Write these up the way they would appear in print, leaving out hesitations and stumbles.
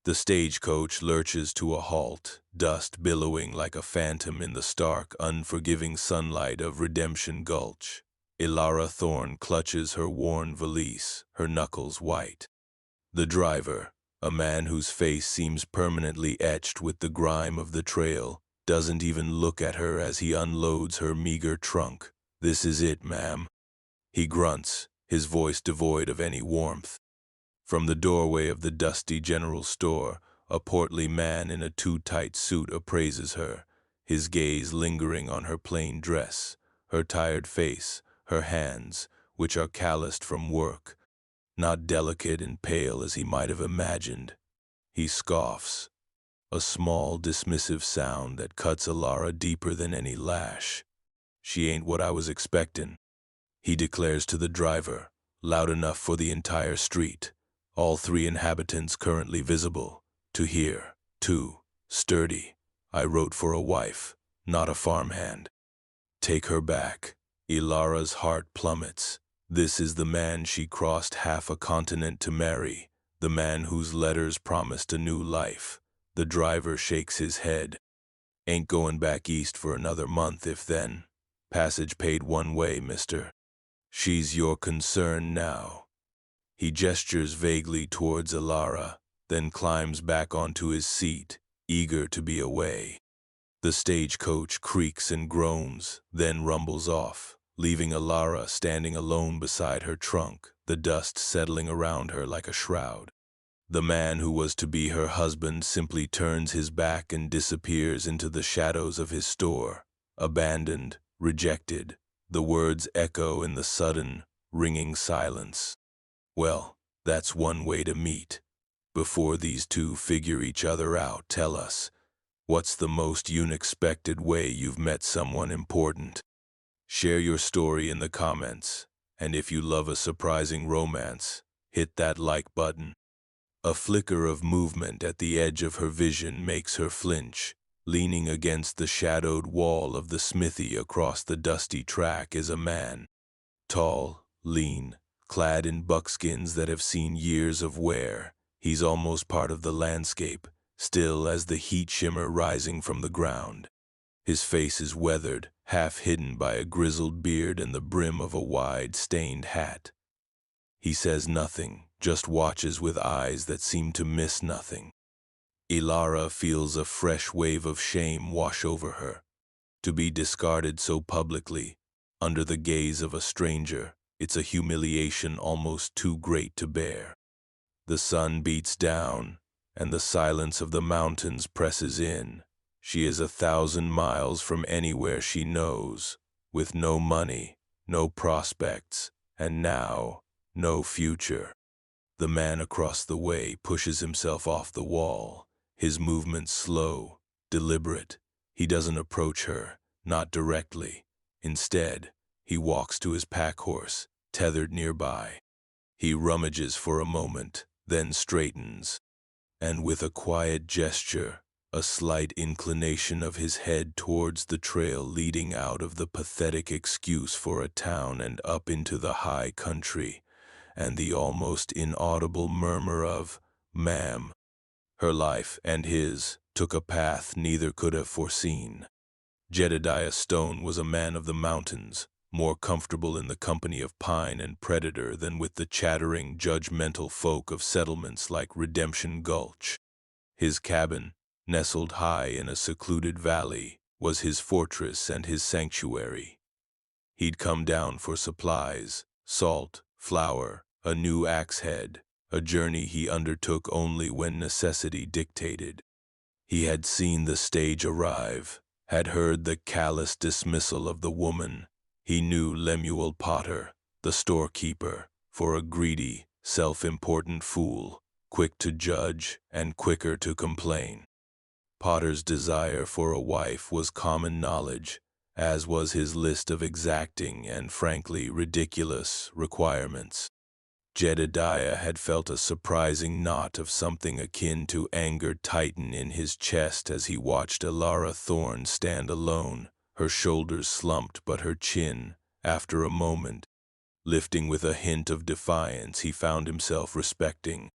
The stagecoach lurches to a halt, dust billowing like a phantom in the stark, unforgiving sunlight of Redemption Gulch. Ilara Thorne clutches her worn valise, her knuckles white. The driver, a man whose face seems permanently etched with the grime of the trail, doesn't even look at her as he unloads her meager trunk. "This is it, ma'am," he grunts, his voice devoid of any warmth. From the doorway of the dusty general store, a portly man in a too-tight suit appraises her, his gaze lingering on her plain dress, her tired face, her hands, which are calloused from work, not delicate and pale as he might have imagined. He scoffs, a small, dismissive sound that cuts Ilara deeper than any lash. "She ain't what I was expectin'," he declares to the driver, loud enough for the entire street, all three inhabitants currently visible, to hear. "Too sturdy. I wrote for a wife, not a farmhand. Take her back." Ilara's heart plummets. This is the man she crossed half a continent to marry, the man whose letters promised a new life. The driver shakes his head. "Ain't going back east for another month, if then. Passage paid one way, mister. She's your concern now." He gestures vaguely towards Ilara, then climbs back onto his seat, eager to be away. The stagecoach creaks and groans, then rumbles off, leaving Ilara standing alone beside her trunk, the dust settling around her like a shroud. The man who was to be her husband simply turns his back and disappears into the shadows of his store, abandoned, rejected. The words echo in the sudden, ringing silence. "Well, that's one way to meet. Before these two figure each other out, tell us, what's the most unexpected way you've met someone important?" Share your story in the comments, and if you love a surprising romance, hit that like button. A flicker of movement at the edge of her vision makes her flinch. Leaning against the shadowed wall of the smithy across the dusty track is a man. Tall, lean, clad in buckskins that have seen years of wear. He's almost part of the landscape, still as the heat shimmer rising from the ground. His face is weathered, half hidden by a grizzled beard and the brim of a wide, stained hat. He says nothing, just watches with eyes that seem to miss nothing. Ilara feels a fresh wave of shame wash over her. To be discarded so publicly, under the gaze of a stranger, it's a humiliation almost too great to bear. The sun beats down, and the silence of the mountains presses in. She is 1,000 miles from anywhere she knows, with no money, no prospects, and now, no future. The man across the way pushes himself off the wall, his movements slow, deliberate. He doesn't approach her, not directly. Instead, he walks to his pack horse, tethered nearby. He rummages for a moment, then straightens, and with a quiet gesture, a slight inclination of his head towards the trail leading out of the pathetic excuse for a town and up into the high country, and the almost inaudible murmur of, "Ma'am." Her life and his took a path neither could have foreseen. Jedediah Stone was a man of the mountains, more comfortable in the company of pine and predator than with the chattering, judgmental folk of settlements like Redemption Gulch. His cabin, nestled high in a secluded valley, was his fortress and his sanctuary. He'd come down for supplies, salt, flour, a new axe head, a journey he undertook only when necessity dictated. He had seen the stage arrive, had heard the callous dismissal of the woman. He knew Lemuel Potter, the storekeeper, for a greedy, self-important fool, quick to judge and quicker to complain. Potter's desire for a wife was common knowledge, as was his list of exacting and frankly ridiculous requirements. Jedediah had felt a surprising knot of something akin to anger tighten in his chest as he watched Ilara Thorne stand alone, her shoulders slumped but her chin, after a moment, lifting with a hint of defiance he found himself respecting.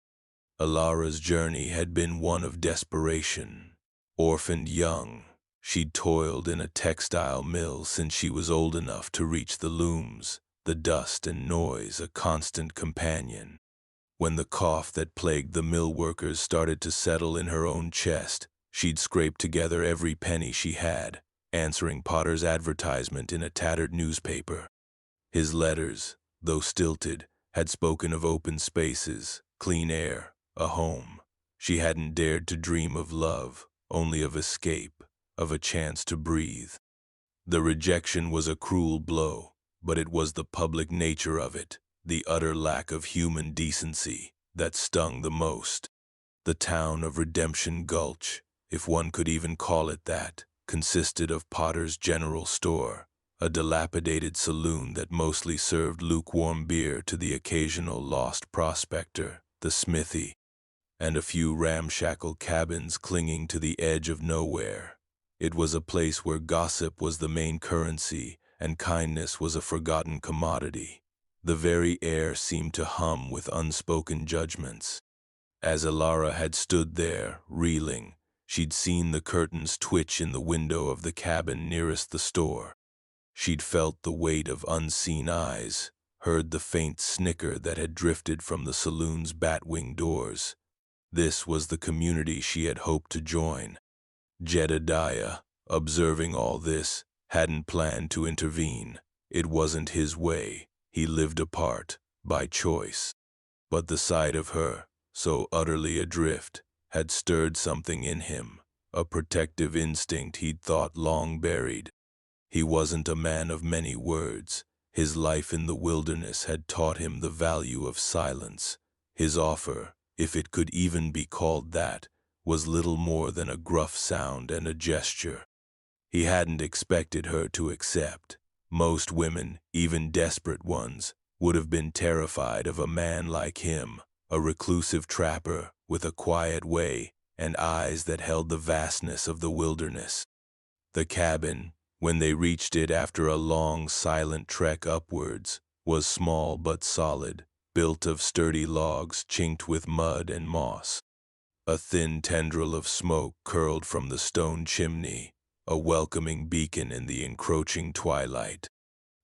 Alara's journey had been one of desperation. Orphaned young, she'd toiled in a textile mill since she was old enough to reach the looms, the dust and noise a constant companion. When the cough that plagued the mill workers started to settle in her own chest, she'd scrape together every penny she had, answering Potter's advertisement in a tattered newspaper. His letters, though stilted, had spoken of open spaces, clean air, a home. She hadn't dared to dream of love, only of escape, of a chance to breathe. The rejection was a cruel blow, but it was the public nature of it, the utter lack of human decency, that stung the most. The town of Redemption Gulch, if one could even call it that, consisted of Potter's General Store, a dilapidated saloon that mostly served lukewarm beer to the occasional lost prospector, the smithy, and a few ramshackle cabins clinging to the edge of nowhere. It was a place where gossip was the main currency and kindness was a forgotten commodity. The very air seemed to hum with unspoken judgments. As Alara had stood there, reeling, she'd seen the curtains twitch in the window of the cabin nearest the store. She'd felt the weight of unseen eyes, heard the faint snicker that had drifted from the saloon's bat-wing doors. This was the community she had hoped to join. Jedediah, observing all this, hadn't planned to intervene. It wasn't his way. He lived apart, by choice. But the sight of her, so utterly adrift, had stirred something in him, a protective instinct he'd thought long buried. He wasn't a man of many words. His life in the wilderness had taught him the value of silence. His offer, if it could even be called that, was little more than a gruff sound and a gesture. He hadn't expected her to accept. Most women, even desperate ones, would have been terrified of a man like him, a reclusive trapper with a quiet way and eyes that held the vastness of the wilderness. The cabin, when they reached it after a long, silent trek upwards, was small but solid, built of sturdy logs chinked with mud and moss. A thin tendril of smoke curled from the stone chimney, a welcoming beacon in the encroaching twilight.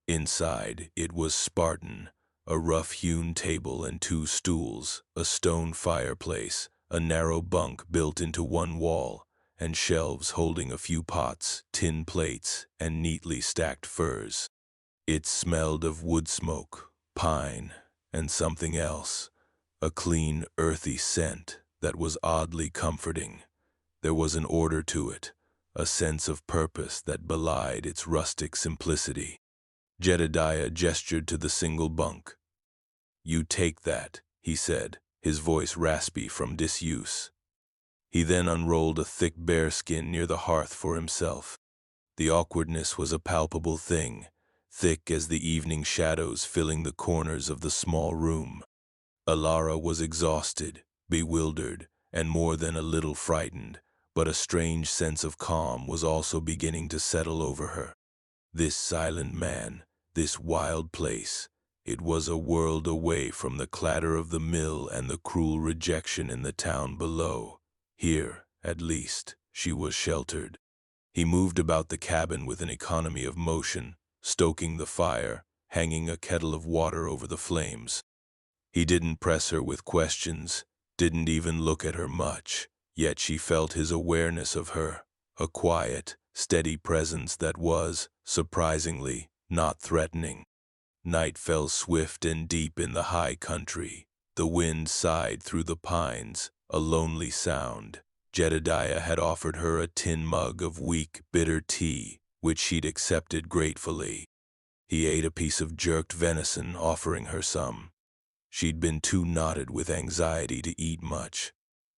Inside, it was Spartan, a rough-hewn table and 2 stools, a stone fireplace, a narrow bunk built into one wall, and shelves holding a few pots, tin plates, and neatly stacked furs. It smelled of wood smoke, pine, and something else, a clean, earthy scent that was oddly comforting. There was an order to it, a sense of purpose that belied its rustic simplicity. Jedediah gestured to the single bunk. "You take that," he said, his voice raspy from disuse. He then unrolled a thick bearskin near the hearth for himself. The awkwardness was a palpable thing, thick as the evening shadows filling the corners of the small room. Alara was exhausted, bewildered, and more than a little frightened, but a strange sense of calm was also beginning to settle over her. This silent man, this wild place, it was a world away from the clatter of the mill and the cruel rejection in the town below. Here, at least, she was sheltered. He moved about the cabin with an economy of motion, stoking the fire, hanging a kettle of water over the flames. He didn't press her with questions, didn't even look at her much, yet she felt his awareness of her, a quiet, steady presence that was, surprisingly, not threatening. Night fell swift and deep in the high country. The wind sighed through the pines, a lonely sound. Jedediah had offered her a tin mug of weak, bitter tea, which she'd accepted gratefully. He ate a piece of jerked venison, offering her some. She'd been too knotted with anxiety to eat much,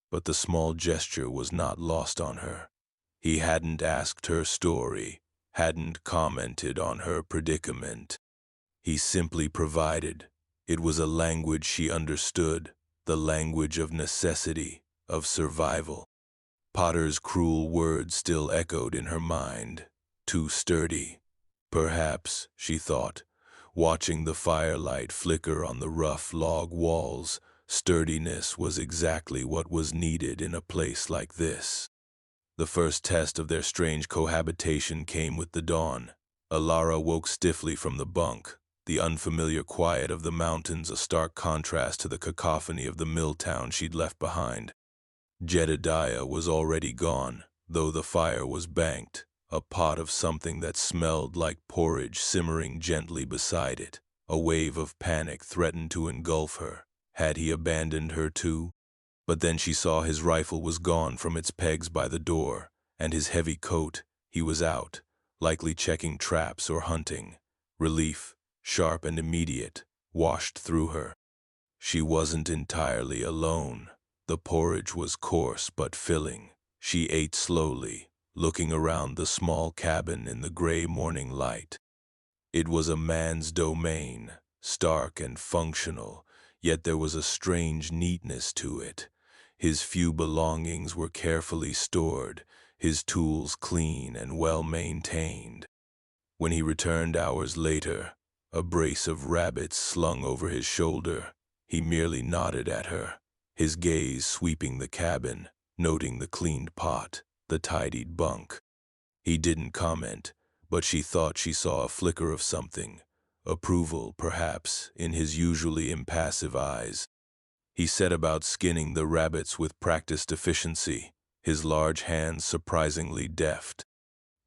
but the small gesture was not lost on her. He hadn't asked her story, hadn't commented on her predicament. He simply provided. It was a language she understood, the language of necessity, of survival. Potter's cruel words still echoed in her mind. Too sturdy. Perhaps, she thought, watching the firelight flicker on the rough log walls, Sturdiness was exactly what was needed in a place like this. The first test of their strange cohabitation came with the dawn. Alara woke stiffly from the bunk, the unfamiliar quiet of the mountains a stark contrast to the cacophony of the mill town she'd left behind. Jedediah was already gone, though the fire was banked, a pot of something that smelled like porridge simmering gently beside it. A wave of panic threatened to engulf her. Had he abandoned her too? But then she saw his rifle was gone from its pegs by the door, and his heavy coat. He was out, likely checking traps or hunting. Relief, sharp and immediate, washed through her. She wasn't entirely alone. The porridge was coarse but filling. She ate slowly, looking around the small cabin in the gray morning light. It was a man's domain, stark and functional, yet there was a strange neatness to it. His few belongings were carefully stored, his tools clean and well maintained. When he returned hours later, a brace of rabbits slung over his shoulder, he merely nodded at her, his gaze sweeping the cabin, noting the cleaned pot, the tidied bunk. He didn't comment, but she thought she saw a flicker of something, approval, perhaps, in his usually impassive eyes. He set about skinning the rabbits with practiced efficiency, his large hands surprisingly deft.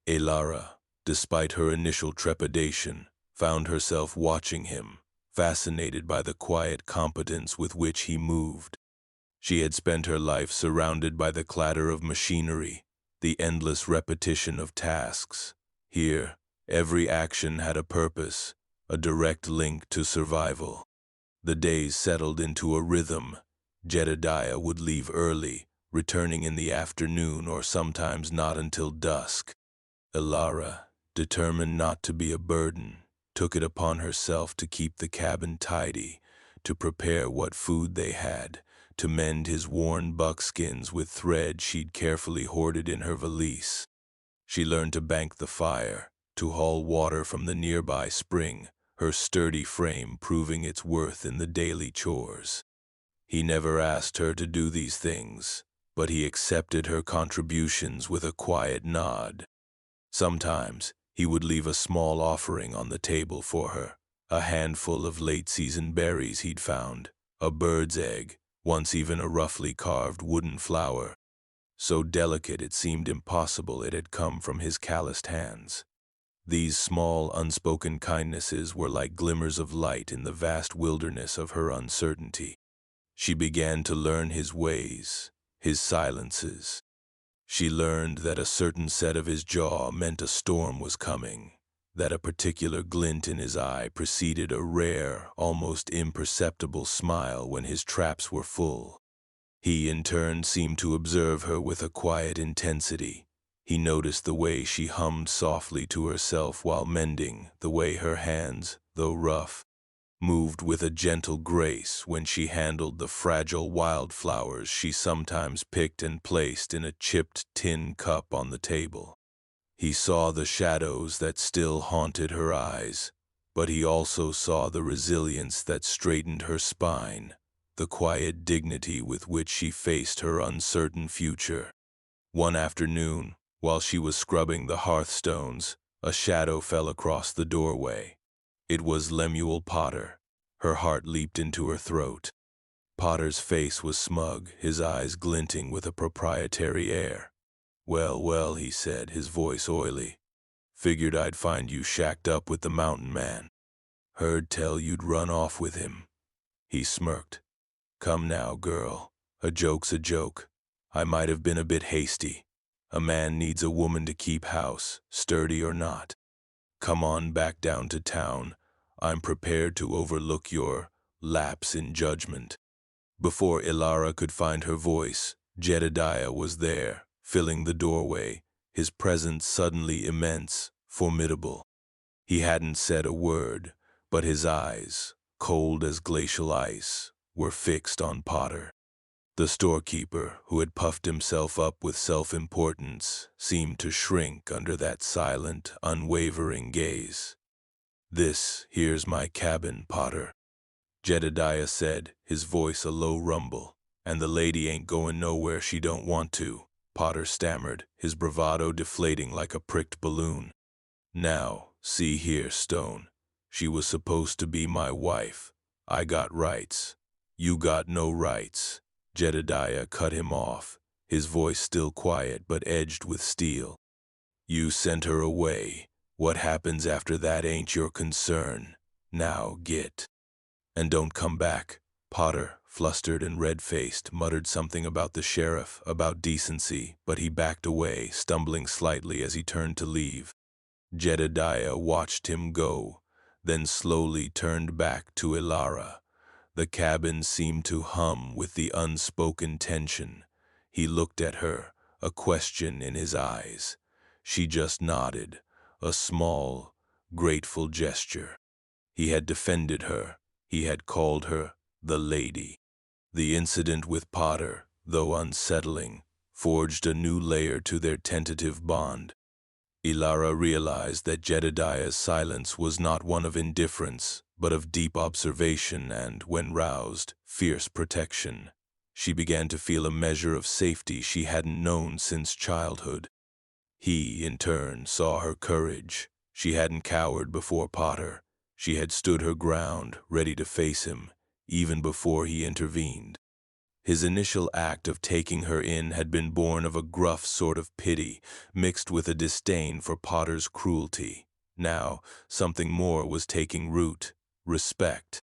Alara, despite her initial trepidation, found herself watching him, fascinated by the quiet competence with which he moved. She had spent her life surrounded by the clatter of machinery, the endless repetition of tasks. Here, every action had a purpose, a direct link to survival. The days settled into a rhythm. Jedediah would leave early, returning in the afternoon or sometimes not until dusk. Alara, determined not to be a burden, took it upon herself to keep the cabin tidy, to prepare what food they had, to mend his worn buckskins with thread she'd carefully hoarded in her valise. She learned to bank the fire, to haul water from the nearby spring, her sturdy frame proving its worth in the daily chores. He never asked her to do these things, but he accepted her contributions with a quiet nod. Sometimes he would leave a small offering on the table for her, a handful of late-season berries he'd found, a bird's egg, once even a roughly carved wooden flower. So delicate it seemed impossible it had come from his calloused hands. These small, unspoken kindnesses were like glimmers of light in the vast wilderness of her uncertainty. She began to learn his ways, his silences. She learned that a certain set of his jaw meant a storm was coming, that a particular glint in his eye preceded a rare, almost imperceptible smile when his traps were full. He, in turn, seemed to observe her with a quiet intensity. He noticed the way she hummed softly to herself while mending, the way her hands, though rough, moved with a gentle grace when she handled the fragile wildflowers she sometimes picked and placed in a chipped tin cup on the table. He saw the shadows that still haunted her eyes, but he also saw the resilience that straightened her spine, the quiet dignity with which she faced her uncertain future. One afternoon, while she was scrubbing the hearthstones, a shadow fell across the doorway. It was Lemuel Potter. Her heart leaped into her throat. Potter's face was smug, his eyes glinting with a proprietary air. "Well, well," he said, his voice oily. "Figured I'd find you shacked up with the mountain man. Heard tell you'd run off with him." He smirked. "Come now, girl. A joke's a joke. I might have been a bit hasty. A man needs a woman to keep house, sturdy or not. Come on back down to town. I'm prepared to overlook your lapse in judgment." Before Alara could find her voice, Jedediah was there, filling the doorway, his presence suddenly immense, formidable. He hadn't said a word, but his eyes, cold as glacial ice, were fixed on Potter. The storekeeper, who had puffed himself up with self-importance, seemed to shrink under that silent, unwavering gaze. "This here's my cabin, Potter." Jedediah said, his voice a low rumble. "And the lady ain't going nowhere she don't want to," Potter stammered, his bravado deflating like a pricked balloon. "Now, see here, Stone. She was supposed to be my wife. I got rights. You got no rights." Jedediah cut him off, his voice still quiet but edged with steel. "You sent her away. What happens after that ain't your concern. Now get. And don't come back." Potter, flustered and red-faced, muttered something about the sheriff, about decency, but he backed away, stumbling slightly as he turned to leave. Jedediah watched him go, then slowly turned back to Ilara. The cabin seemed to hum with the unspoken tension. He looked at her, a question in his eyes. She just nodded, a small, grateful gesture. He had defended her. He had called her the lady. The incident with Potter, though unsettling, forged a new layer to their tentative bond. Ilara realized that Jedediah's silence was not one of indifference, but of deep observation and, when roused, fierce protection. She began to feel a measure of safety she hadn't known since childhood. He, in turn, saw her courage. She hadn't cowered before Potter. She had stood her ground, ready to face him, even before he intervened. His initial act of taking her in had been born of a gruff sort of pity, mixed with a disdain for Potter's cruelty. Now, something more was taking root: respect.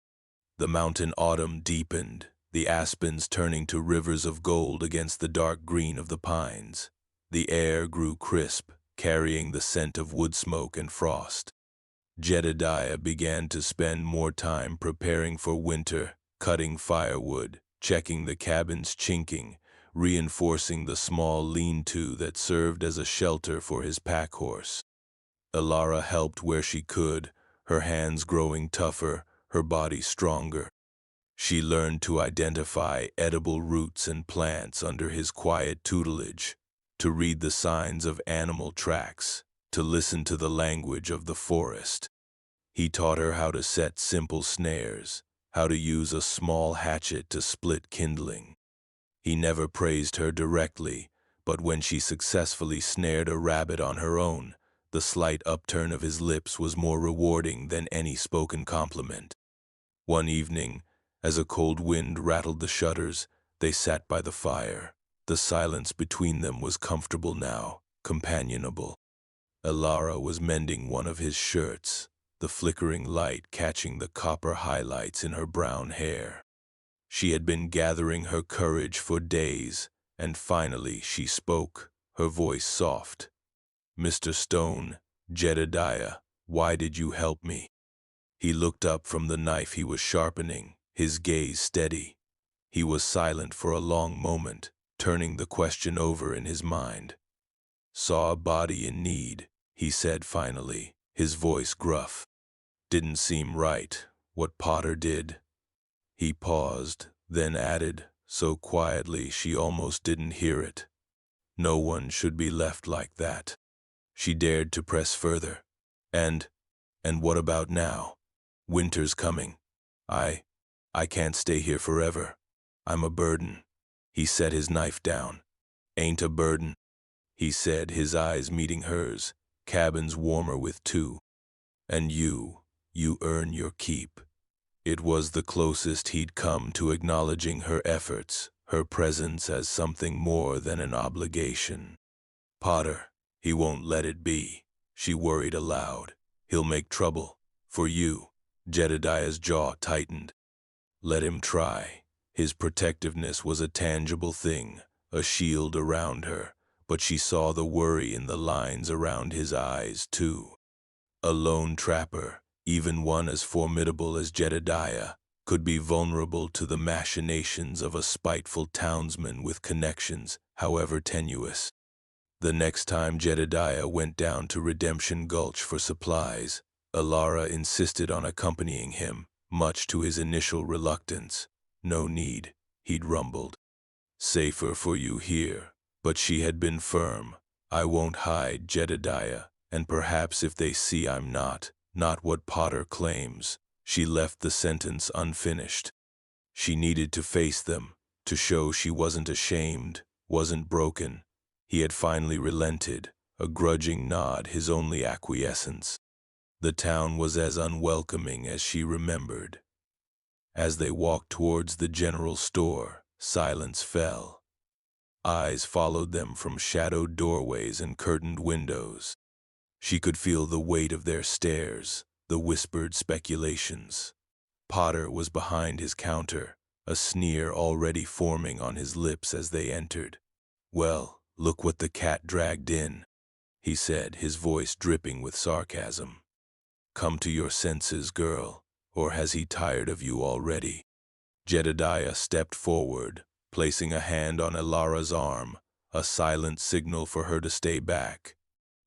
The mountain autumn deepened, the aspens turning to rivers of gold against the dark green of the pines. The air grew crisp, carrying the scent of wood smoke and frost. Jedediah began to spend more time preparing for winter, cutting firewood, checking the cabin's chinking, reinforcing the small lean-to that served as a shelter for his pack horse. Ilara helped where she could, her hands growing tougher, her body stronger. She learned to identify edible roots and plants under his quiet tutelage, to read the signs of animal tracks, to listen to the language of the forest. He taught her how to set simple snares, how to use a small hatchet to split kindling. He never praised her directly, but when she successfully snared a rabbit on her own, the slight upturn of his lips was more rewarding than any spoken compliment. One evening, as a cold wind rattled the shutters, they sat by the fire. The silence between them was comfortable now, companionable. Ilara was mending one of his shirts, the flickering light catching the copper highlights in her brown hair. She had been gathering her courage for days, and finally she spoke, her voice soft. "Mr. Stone, Jedediah, why did you help me?" He looked up from the knife he was sharpening, his gaze steady. He was silent for a long moment, turning the question over in his mind. "Saw a body in need," he said finally, his voice gruff. "Didn't seem right, what Potter did." He paused, then added, so quietly she almost didn't hear it. "No one should be left like that." She dared to press further. And what about now? Winter's coming. I can't stay here forever. I'm a burden." He set his knife down. "Ain't a burden," he said, his eyes meeting hers, cabins warmer with two. "And you earn your keep." It was the closest he'd come to acknowledging her efforts, her presence as something more than an obligation. "Potter, he won't let it be," she worried aloud. "He'll make trouble. For you." Jedediah's jaw tightened. Let him try. His protectiveness was a tangible thing, a shield around her, but she saw the worry in the lines around his eyes, too. A lone trapper, even one as formidable as Jedediah, could be vulnerable to the machinations of a spiteful townsman with connections, however tenuous. The next time Jedediah went down to Redemption Gulch for supplies, Ilara insisted on accompanying him, much to his initial reluctance. "No need," he'd rumbled. "Safer for you here." But she had been firm. "I won't hide, Jedediah, and perhaps if they see I'm not what Potter claims, She left the sentence unfinished. She needed to face them, to show she wasn't ashamed, wasn't broken. He had finally relented, a grudging nod his only acquiescence. The town was as unwelcoming as she remembered. As they walked towards the general store, silence fell. Eyes followed them from shadowed doorways and curtained windows. She could feel the weight of their stares, the whispered speculations. Potter was behind his counter, a sneer already forming on his lips as they entered. "Well, look what the cat dragged in," he said, his voice dripping with sarcasm. "Come to your senses, girl, or has he tired of you already?" Jedediah stepped forward, placing a hand on Elara's arm, a silent signal for her to stay back.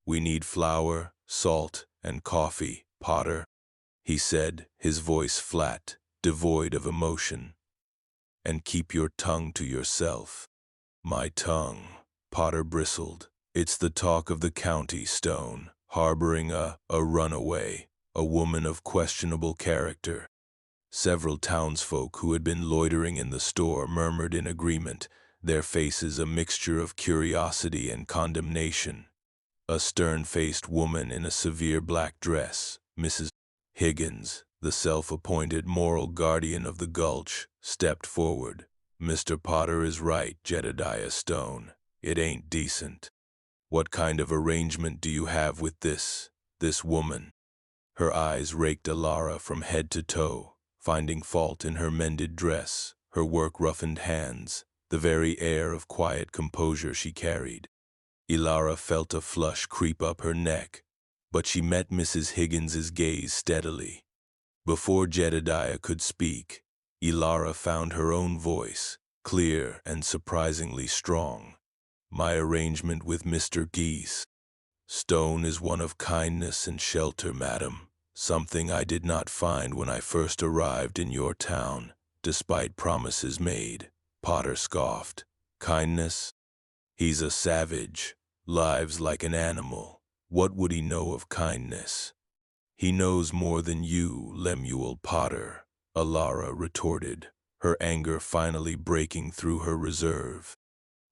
"We need flour, salt, and coffee, Potter," he said, his voice flat, devoid of emotion. "And keep your tongue to yourself." "My tongue," Potter bristled. "It's the talk of the county, Stone, harboring a runaway, a woman of questionable character." Several townsfolk who had been loitering in the store murmured in agreement, their faces a mixture of curiosity and condemnation. A stern-faced woman in a severe black dress, Mrs. Higgins, the self-appointed moral guardian of the Gulch, stepped forward. "Mr. Potter is right, Jedediah Stone. It ain't decent. What kind of arrangement do you have with this woman?" Her eyes raked Elara from head to toe, finding fault in her mended dress, her work-roughened hands, the very air of quiet composure she carried. Elara felt a flush creep up her neck, but she met Mrs. Higgins's gaze steadily. Before Jedediah could speak, Elara found her own voice, clear and surprisingly strong. "My arrangement with Mr. Stone is one of kindness and shelter, madam, something I did not find when I first arrived in your town, despite promises made," Potter scoffed. "Kindness? He's a savage, lives like an animal. What would he know of kindness?" "He knows more than you, Lemuel Potter," Elara retorted, her anger finally breaking through her reserve.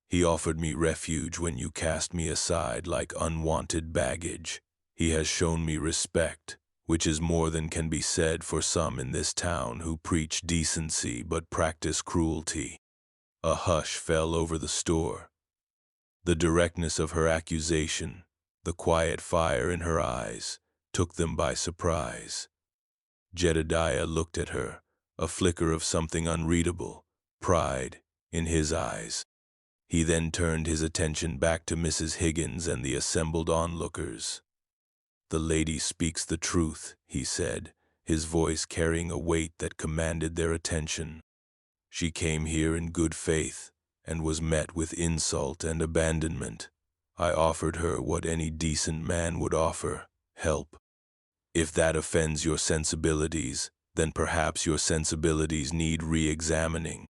"He offered me refuge when you cast me aside like unwanted baggage. He has shown me respect, which is more than can be said for some in this town who preach decency but practice cruelty." A hush fell over the store. The directness of her accusation, the quiet fire in her eyes, took them by surprise. Jedediah looked at her, a flicker of something unreadable, pride, in his eyes. He then turned his attention back to Mrs. Higgins and the assembled onlookers. "The lady speaks the truth," he said, his voice carrying a weight that commanded their attention. "She came here in good faith, and was met with insult and abandonment. I offered her what any decent man would offer, help. If that offends your sensibilities, then perhaps your sensibilities need re-examining."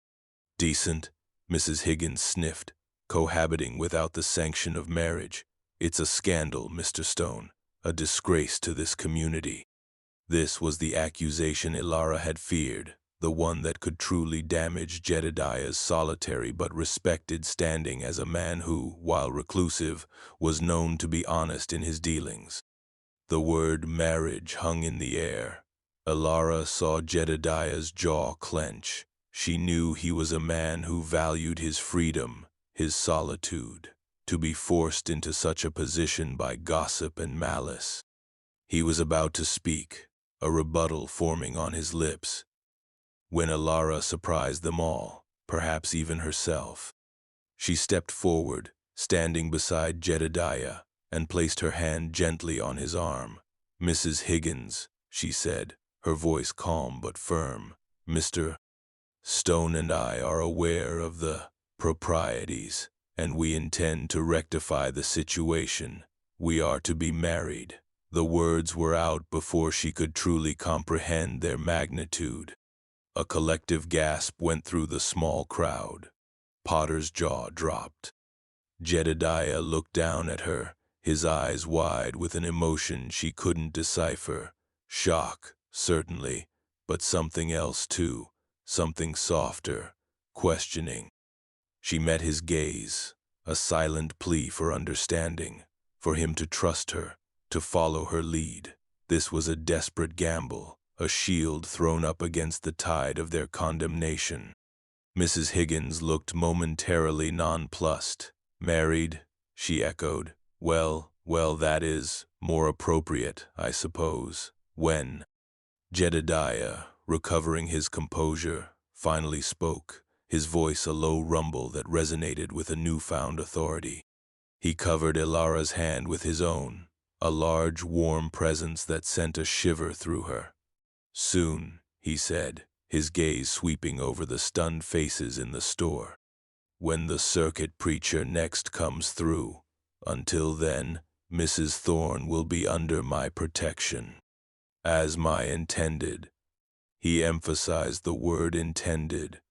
"Decent?" Mrs. Higgins sniffed. "Cohabiting without the sanction of marriage. It's a scandal, Mr. Stone, a disgrace to this community." This was the accusation Elara had feared, the one that could truly damage Jedediah's solitary but respected standing as a man who, while reclusive, was known to be honest in his dealings. The word marriage hung in the air. Elara saw Jedediah's jaw clench. She knew he was a man who valued his freedom, his solitude. To be forced into such a position by gossip and malice. He was about to speak, a rebuttal forming on his lips, when Elara surprised them all, perhaps even herself. She stepped forward, standing beside Jedediah, and placed her hand gently on his arm. "Mrs. Higgins," she said, her voice calm but firm, "Mr. Stone and I are aware of the proprieties, and we intend to rectify the situation. We are to be married." The words were out before she could truly comprehend their magnitude. A collective gasp went through the small crowd. Potter's jaw dropped. Jedediah looked down at her, his eyes wide with an emotion she couldn't decipher. Shock, certainly, but something else too, something softer, questioning. She met his gaze, a silent plea for understanding, for him to trust her, to follow her lead. This was a desperate gamble, a shield thrown up against the tide of their condemnation. Mrs. Higgins looked momentarily nonplussed. "Married?" she echoed. Well, that is more appropriate, I suppose. When?" Jedediah, recovering his composure, finally spoke, his voice a low rumble that resonated with a newfound authority. He covered Ilara's hand with his own, a large, warm presence that sent a shiver through her. "Soon," he said, his gaze sweeping over the stunned faces in the store. "When the circuit preacher next comes through. Until then, Mrs. Thorne will be under my protection. As my intended." He emphasized the word intended,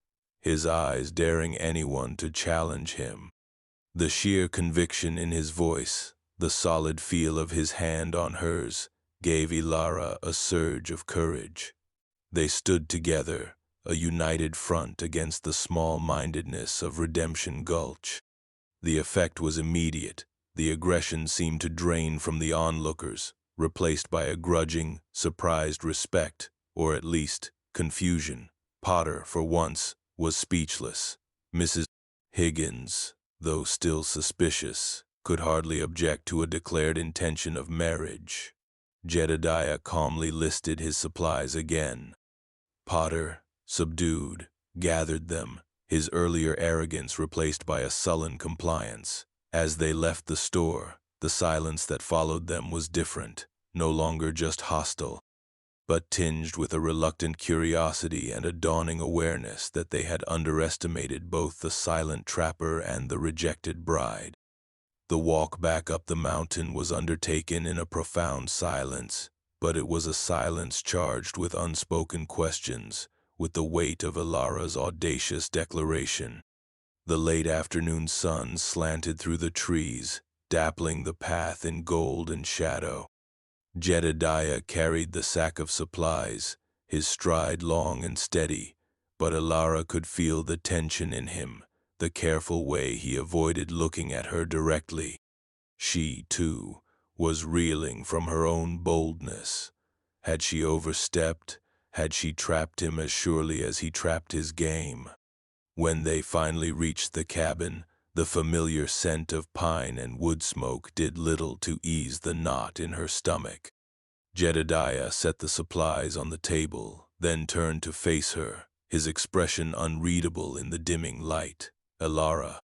his eyes daring anyone to challenge him. The sheer conviction in his voice, the solid feel of his hand on hers, gave Ilara a surge of courage. They stood together, a united front against the small-mindedness of Redemption Gulch. The effect was immediate. The aggression seemed to drain from the onlookers, replaced by a grudging, surprised respect, or at least confusion. Potter, for once, was speechless. Mrs. Higgins, though still suspicious, could hardly object to a declared intention of marriage. Jedediah calmly listed his supplies again. Potter, subdued, gathered them, his earlier arrogance replaced by a sullen compliance. As they left the store, the silence that followed them was different, no longer just hostile, but tinged with a reluctant curiosity and a dawning awareness that they had underestimated both the silent trapper and the rejected bride. The walk back up the mountain was undertaken in a profound silence, but it was a silence charged with unspoken questions, with the weight of Ilara's audacious declaration. The late afternoon sun slanted through the trees, dappling the path in gold and shadow. Jedediah carried the sack of supplies, his stride long and steady, but Ilara could feel the tension in him, the careful way he avoided looking at her directly. She, too, was reeling from her own boldness. Had she overstepped? Had she trapped him as surely as he trapped his game? When they finally reached the cabin, the familiar scent of pine and wood smoke did little to ease the knot in her stomach. Jedediah set the supplies on the table, then turned to face her, his expression unreadable in the dimming light. "Ilara,"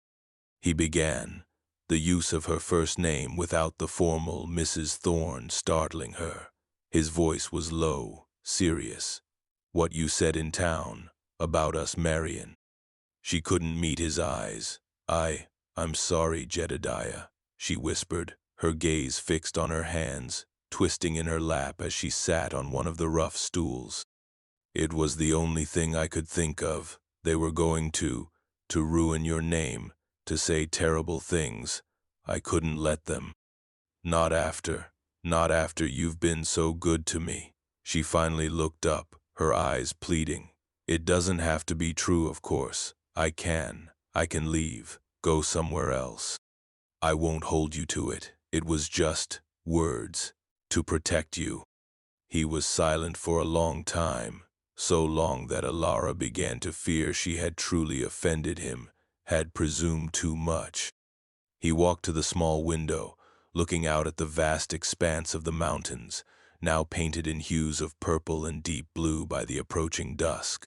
he began, the use of her first name without the formal Mrs. Thorne startling her. His voice was low, serious. "What you said in town, about us marrying." She couldn't meet his eyes. I'm sorry, Jedediah," she whispered, her gaze fixed on her hands, twisting in her lap as she sat on one of the rough stools. "It was the only thing I could think of. They were going to ruin your name, to say terrible things. I couldn't let them. Not after you've been so good to me." She finally looked up, her eyes pleading. "It doesn't have to be true, of course. I can leave, go somewhere else. I won't hold you to it. It was just words, to protect you." He was silent for a long time, so long that Ilara began to fear she had truly offended him, had presumed too much. He walked to the small window, looking out at the vast expanse of the mountains, now painted in hues of purple and deep blue by the approaching dusk.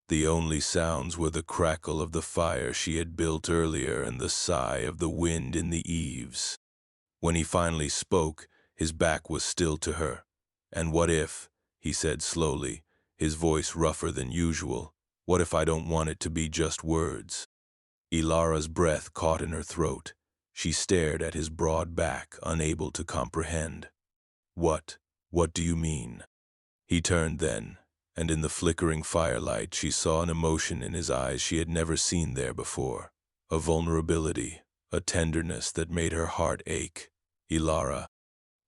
The only sounds were the crackle of the fire she had built earlier and the sigh of the wind in the eaves. When he finally spoke, his back was still to her. "And what if," he said slowly, his voice rougher than usual, "what if I don't want it to be just words?" Ilara's breath caught in her throat. She stared at his broad back, unable to comprehend. What do you mean?" He turned then, and in the flickering firelight she saw an emotion in his eyes she had never seen there before, a vulnerability, a tenderness that made her heart ache. "Ilara,"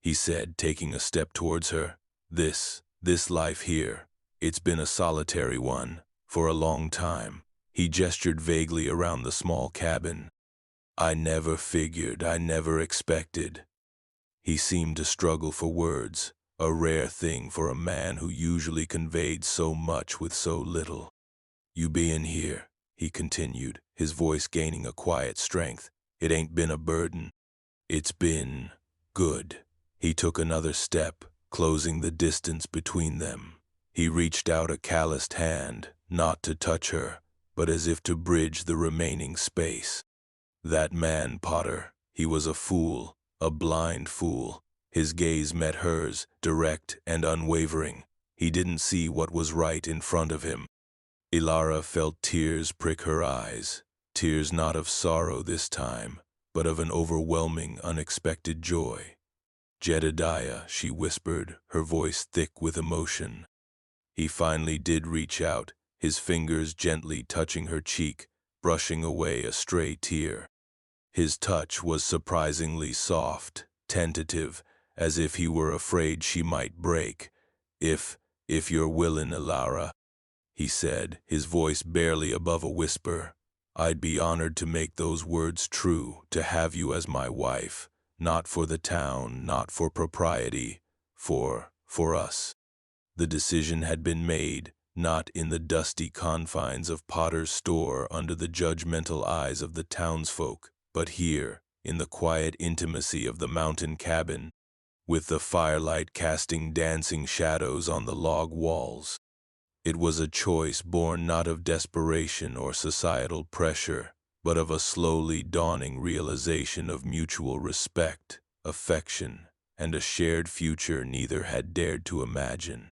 he said, taking a step towards her, this life here, It's been a solitary one, for a long time. He gestured vaguely around the small cabin. I never figured, I never expected. He seemed to struggle for words, a rare thing for a man who usually conveyed so much with so little. You bein' here, he continued, his voice gaining a quiet strength. It ain't been a burden. It's been good. He took another step, closing the distance between them. He reached out a calloused hand, not to touch her, but as if to bridge the remaining space. That man, Potter, he was a fool, a blind fool. His gaze met hers, direct and unwavering. He didn't see what was right in front of him. Ilara felt tears prick her eyes, tears not of sorrow this time, but of an overwhelming, unexpected joy. Jedediah, she whispered, her voice thick with emotion. He finally did reach out, his fingers gently touching her cheek, brushing away a stray tear. His touch was surprisingly soft, tentative, as if he were afraid she might break. If you're willin', Ilara, he said, his voice barely above a whisper. I'd be honored to make those words true, to have you as my wife, not for the town, not for propriety, for us. The decision had been made, not in the dusty confines of Potter's store under the judgmental eyes of the townsfolk, but here, in the quiet intimacy of the mountain cabin, with the firelight casting dancing shadows on the log walls. It was a choice born not of desperation or societal pressure, but of a slowly dawning realization of mutual respect, affection, and a shared future neither had dared to imagine.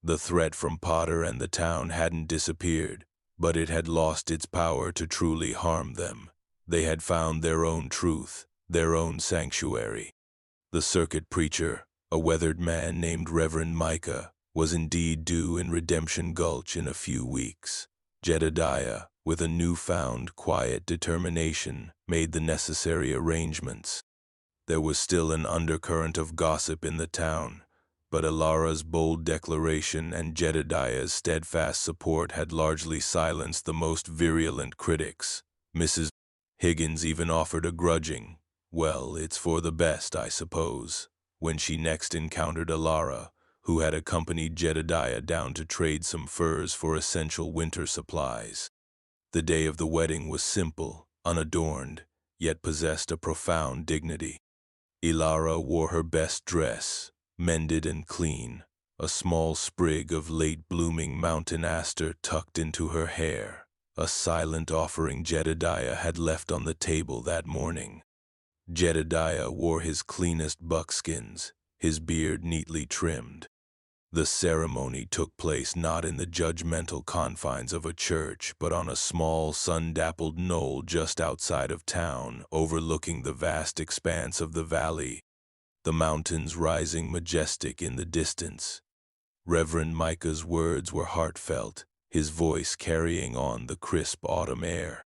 The threat from Potter and the town hadn't disappeared, but it had lost its power to truly harm them. They had found their own truth, their own sanctuary. The circuit preacher, a weathered man named Reverend Micah, was indeed due in Redemption Gulch in a few weeks. Jedediah, with a newfound quiet determination, made the necessary arrangements. There was still an undercurrent of gossip in the town, but Ilara's bold declaration and Jedediah's steadfast support had largely silenced the most virulent critics. Mrs. Higgins even offered a grudging, "Well, it's for the best, I suppose," when she next encountered Ilara, who had accompanied Jedediah down to trade some furs for essential winter supplies. The day of the wedding was simple, unadorned, yet possessed a profound dignity. Ilara wore her best dress, mended and clean, a small sprig of late-blooming mountain aster tucked into her hair, a silent offering Jedediah had left on the table that morning. Jedediah wore his cleanest buckskins, his beard neatly trimmed. The ceremony took place not in the judgmental confines of a church, but on a small, sun-dappled knoll just outside of town, overlooking the vast expanse of the valley, the mountains rising majestic in the distance. Reverend Micah's words were heartfelt, his voice carrying on the crisp autumn air.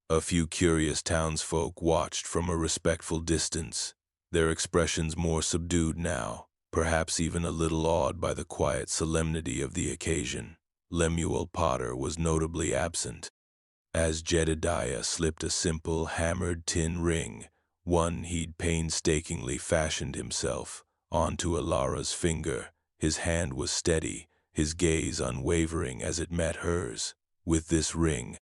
A few curious townsfolk watched from a respectful distance, their expressions more subdued now, perhaps even a little awed by the quiet solemnity of the occasion. Lemuel Potter was notably absent. As Jedediah slipped a simple hammered tin ring, one he'd painstakingly fashioned himself, onto Ilara's finger, his hand was steady, his gaze unwavering as it met hers. "With this ring,"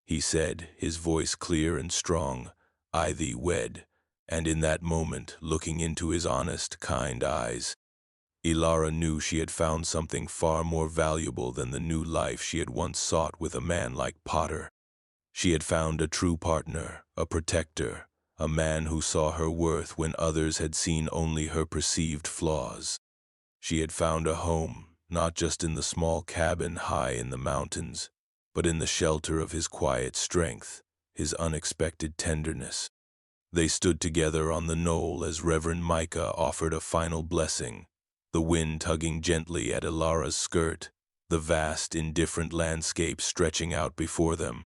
he said, his voice clear and strong, "I thee wed." And in that moment, looking into his honest, kind eyes, Ilara knew she had found something far more valuable than the new life she had once sought with a man like Potter. She had found a true partner, a protector, a man who saw her worth when others had seen only her perceived flaws. She had found a home, not just in the small cabin high in the mountains, but in the shelter of his quiet strength, his unexpected tenderness. They stood together on the knoll as Reverend Micah offered a final blessing, the wind tugging gently at Ilara's skirt, the vast, indifferent landscape stretching out before them.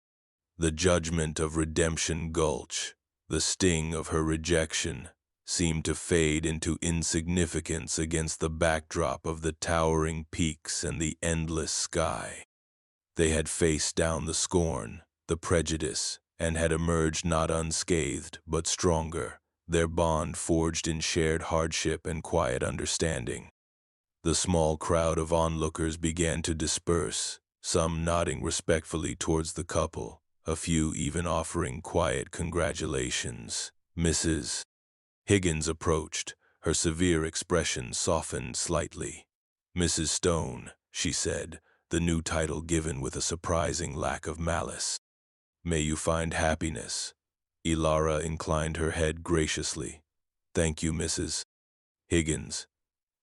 The judgment of Redemption Gulch, the sting of her rejection, seemed to fade into insignificance against the backdrop of the towering peaks and the endless sky. They had faced down the scorn, the prejudice, and had emerged not unscathed, but stronger, their bond forged in shared hardship and quiet understanding. The small crowd of onlookers began to disperse, some nodding respectfully towards the couple, a few even offering quiet congratulations. Mrs. Higgins approached, her severe expression softened slightly. "Mrs. Stone," she said, the new title given with a surprising lack of malice. "May you find happiness." Ilara inclined her head graciously. "Thank you, Mrs. Higgins."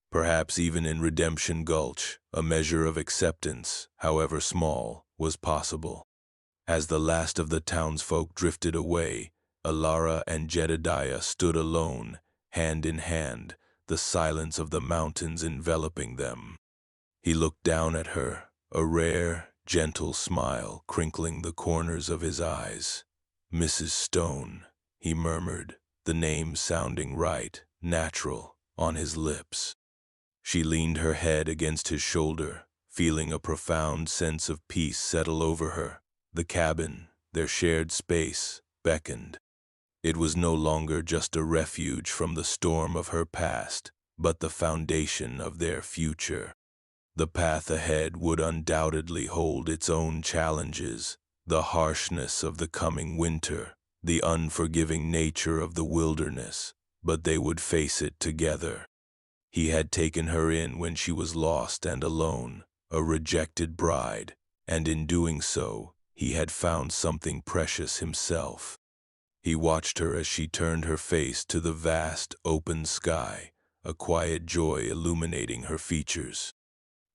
Perhaps even in Redemption Gulch, a measure of acceptance, however small, was possible. As the last of the townsfolk drifted away, Ilara and Jedediah stood alone, hand in hand, the silence of the mountains enveloping them. He looked down at her, a rare, gentle smile crinkling the corners of his eyes. "Mrs. Stone," he murmured, the name sounding right, natural, on his lips. She leaned her head against his shoulder, feeling a profound sense of peace settle over her. The cabin, their shared space, beckoned. It was no longer just a refuge from the storm of her past, but the foundation of their future. The path ahead would undoubtedly hold its own challenges, the harshness of the coming winter, the unforgiving nature of the wilderness, but they would face it together. He had taken her in when she was lost and alone, a rejected bride, and in doing so, he had found something precious himself. He watched her as she turned her face to the vast, open sky, a quiet joy illuminating her features.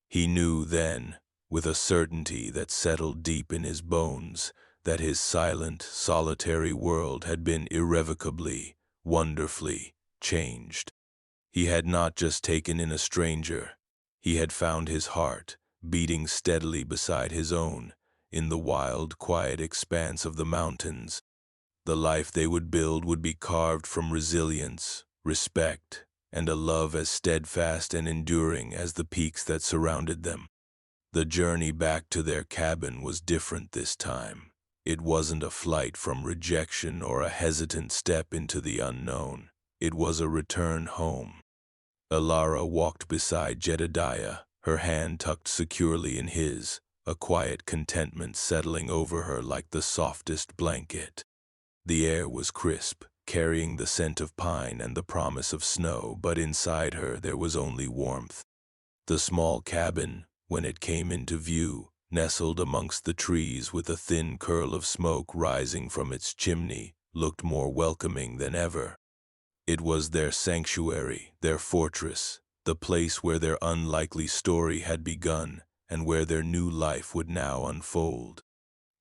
He knew then, with a certainty that settled deep in his bones, that his silent, solitary world had been irrevocably, wonderfully changed. He had not just taken in a stranger, he had found his heart, beating steadily beside his own, in the wild, quiet expanse of the mountains. The life they would build would be carved from resilience, respect, and a love as steadfast and enduring as the peaks that surrounded them. The journey back to their cabin was different this time. It wasn't a flight from rejection or a hesitant step into the unknown. It was a return home. Ilara walked beside Jedediah, her hand tucked securely in his, a quiet contentment settling over her like the softest blanket. The air was crisp, carrying the scent of pine and the promise of snow, but inside her there was only warmth. The small cabin, when it came into view, nestled amongst the trees with a thin curl of smoke rising from its chimney, looked more welcoming than ever. It was their sanctuary, their fortress, the place where their unlikely story had begun and where their new life would now unfold.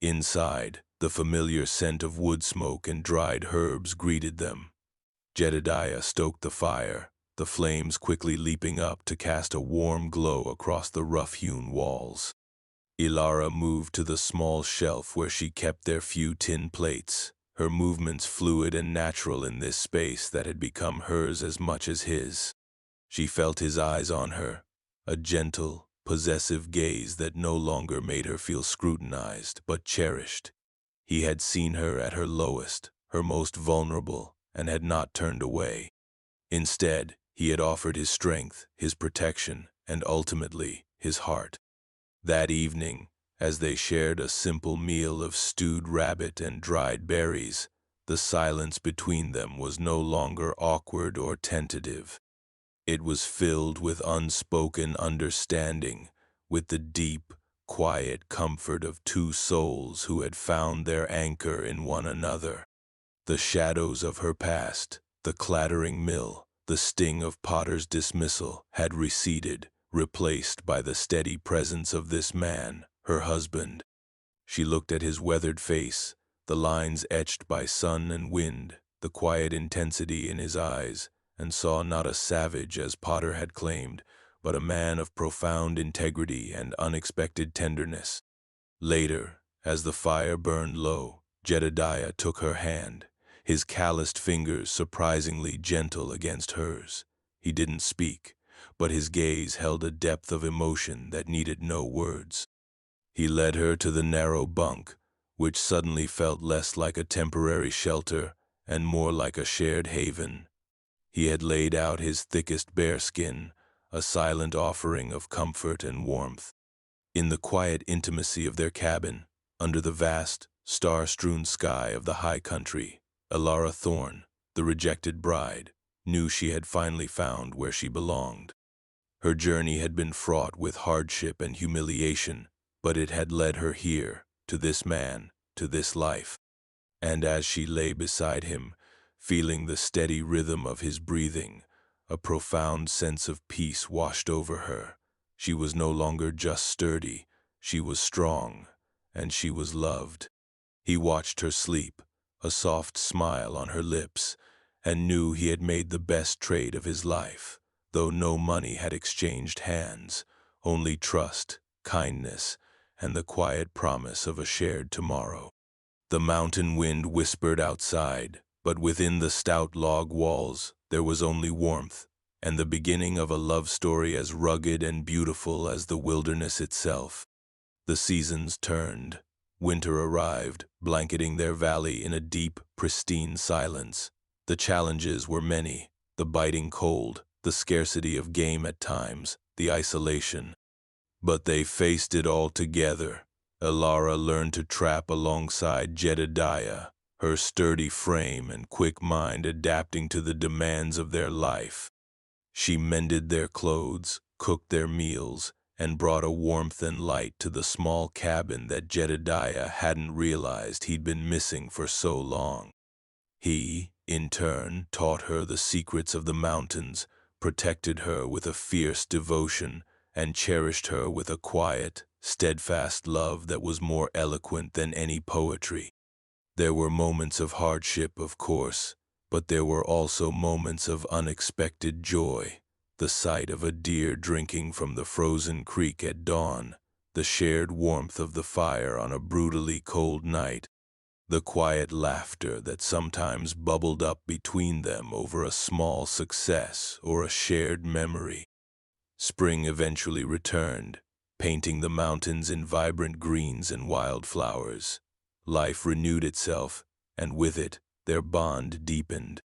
Inside, the familiar scent of wood smoke and dried herbs greeted them. Jedediah stoked the fire, the flames quickly leaping up to cast a warm glow across the rough-hewn walls. Ilara moved to the small shelf where she kept their few tin plates, her movements fluid and natural in this space that had become hers as much as his. She felt his eyes on her, a gentle, possessive gaze that no longer made her feel scrutinized, but cherished. He had seen her at her lowest, her most vulnerable, and had not turned away. Instead, he had offered his strength, his protection, and ultimately, his heart. That evening, as they shared a simple meal of stewed rabbit and dried berries, the silence between them was no longer awkward or tentative. It was filled with unspoken understanding, with the deep, quiet comfort of two souls who had found their anchor in one another. The shadows of her past, the clattering mill, the sting of Potter's dismissal had receded, replaced by the steady presence of this man, her husband. She looked at his weathered face, the lines etched by sun and wind, the quiet intensity in his eyes, and saw not a savage as Potter had claimed, but a man of profound integrity and unexpected tenderness. Later, as the fire burned low, Jedediah took her hand, his calloused fingers surprisingly gentle against hers. He didn't speak, but his gaze held a depth of emotion that needed no words. He led her to the narrow bunk, which suddenly felt less like a temporary shelter and more like a shared haven. He had laid out his thickest bearskin, a silent offering of comfort and warmth. In the quiet intimacy of their cabin, under the vast, star-strewn sky of the high country, Elara Thorne, the rejected bride, knew she had finally found where she belonged. Her journey had been fraught with hardship and humiliation, but it had led her here, to this man, to this life. And as she lay beside him, feeling the steady rhythm of his breathing, a profound sense of peace washed over her. She was no longer just sturdy, she was strong, and she was loved. He watched her sleep, a soft smile on her lips, and knew he had made the best trade of his life, though no money had exchanged hands, only trust, kindness, and the quiet promise of a shared tomorrow. The mountain wind whispered outside, but within the stout log walls there was only warmth, and the beginning of a love story as rugged and beautiful as the wilderness itself. The seasons turned. Winter arrived, blanketing their valley in a deep, pristine silence. The challenges were many: the biting cold, the scarcity of game at times, the isolation. But they faced it all together. Elara learned to trap alongside Jedediah, her sturdy frame and quick mind adapting to the demands of their life. She mended their clothes, cooked their meals, and brought a warmth and light to the small cabin that Jedediah hadn't realized he'd been missing for so long. He, in turn, taught her the secrets of the mountains, protected her with a fierce devotion, and cherished her with a quiet, steadfast love that was more eloquent than any poetry. There were moments of hardship, of course, but there were also moments of unexpected joy. The sight of a deer drinking from the frozen creek at dawn, the shared warmth of the fire on a brutally cold night, the quiet laughter that sometimes bubbled up between them over a small success or a shared memory. Spring eventually returned, painting the mountains in vibrant greens and wildflowers. Life renewed itself, and with it, their bond deepened.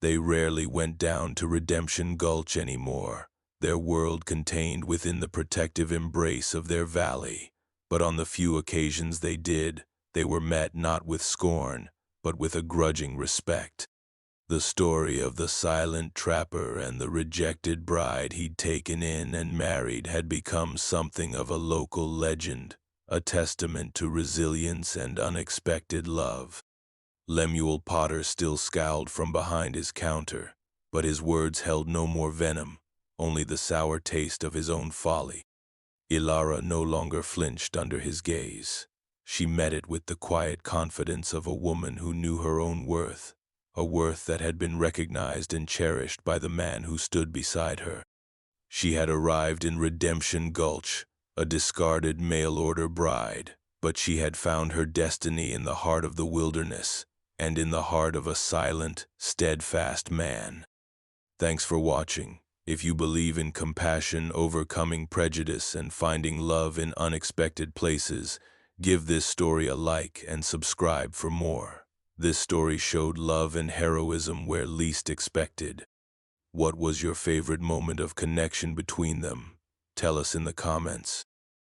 They rarely went down to Redemption Gulch anymore, their world contained within the protective embrace of their valley. But on the few occasions they did, they were met not with scorn, but with a grudging respect. The story of the silent trapper and the rejected bride he'd taken in and married had become something of a local legend, a testament to resilience and unexpected love. Lemuel Potter still scowled from behind his counter, but his words held no more venom, only the sour taste of his own folly. Elara no longer flinched under his gaze. She met it with the quiet confidence of a woman who knew her own worth, a worth that had been recognized and cherished by the man who stood beside her. She had arrived in Redemption Gulch, a discarded mail-order bride, but she had found her destiny in the heart of the wilderness, and in the heart of a silent, steadfast man. Thanks for watching. If you believe in compassion, overcoming prejudice, and finding love in unexpected places, give this story a like and subscribe for more. This story showed love and heroism where least expected. What was your favorite moment of connection between them? Tell us in the comments.